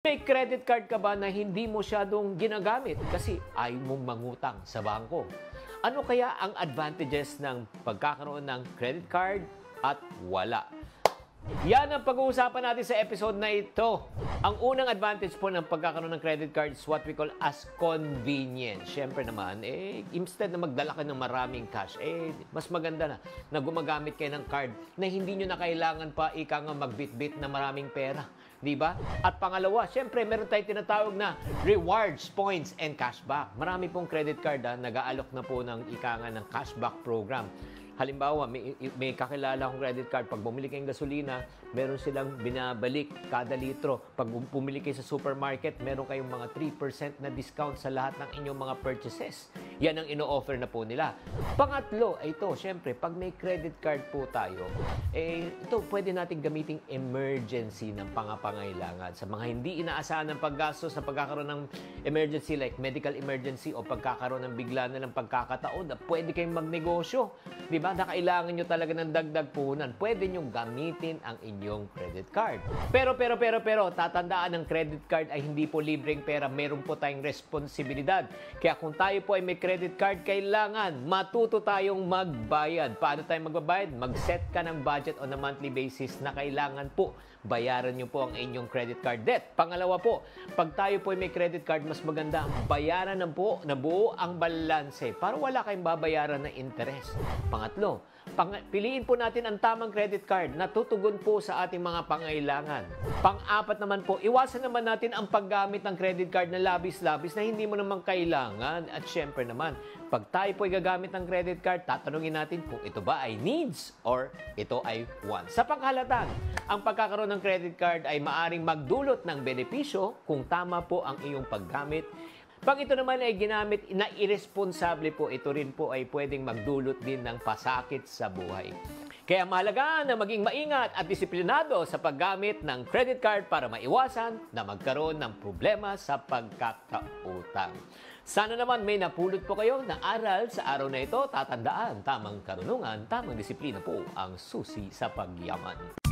May credit card ka ba na hindi mo masyadong ginagamit kasi ayaw mong mangutang sa bangko? Ano kaya ang advantages ng pagkakaroon ng credit card at wala? Yan ang pag-uusapan natin sa episode na ito. Ang unang advantage po ng pagkakaroon ng credit card is what we call as convenience. Siyempre naman, instead na magdala ka ng maraming cash, mas maganda na gumagamit kayo ng card na hindi nyo na kailangan pa magbitbit na maraming pera. Diba? At pangalawa, siyempre, meron tayong tinatawag na rewards, points, and cashback. Marami pong credit card nag-aalok na po ng ng cashback program. Halimbawa, may kakilala akong credit card. Pag bumili kayong gasolina, meron silang binabalik kada litro. Pag bumili kayo sa supermarket, meron kayong mga 3% na discount sa lahat ng inyong mga purchases. Yan ang ino-offer na po nila. Pangatlo, ito, syempre, pag may credit card po tayo, ito, pwede natin gamiting emergency ng pangangailangan. Sa mga hindi inaasahan ng paggastos sa pagkakaroon ng emergency like medical emergency o pagkakaroon ng bigla na ng pagkakataon na pwede kayong magnegosyo. Diba? Na kailangan nyo talaga ng dagdag puhunan, pwede nyo gamitin ang inyong credit card. Pero, tatandaan ng credit card ay hindi po libreng pera. Meron po tayong responsibilidad. Kaya kung tayo po ay may credit card, kailangan matuto tayong magbayad. Paano tayo magbabayad? Mag-set ka ng budget on a monthly basis na kailangan po bayaran nyo po ang inyong credit card debt. Pangalawa po, pag tayo po ay may credit card, mas maganda bayaran na po na buo ang balanse para wala kayong babayaran na interest. Pangatlo, piliin po natin ang tamang credit card na tutugon po sa ating mga pangailangan. Pang-apat naman po, iwasan naman natin ang paggamit ng credit card na labis-labis na hindi mo naman kailangan. At syempre naman, pag tayo po ay gagamit ng credit card, tatanungin natin kung ito ba ay needs or ito ay wants. Sa panghalatan, ang pagkakaroon ng credit card ay maaring magdulot ng benepisyo kung tama po ang iyong paggamit. Pag ito naman ay ginamit na irresponsable po, ito rin po ay pwedeng magdulot din ng pasakit sa buhay. Kaya mahalaga na maging maingat at disiplinado sa paggamit ng credit card para maiwasan na magkaroon ng problema sa pagkakautang. Sana naman may napulot po kayo na aral sa araw na ito. Tatandaan, tamang karunungan, tamang disiplina po ang susi sa pagyaman.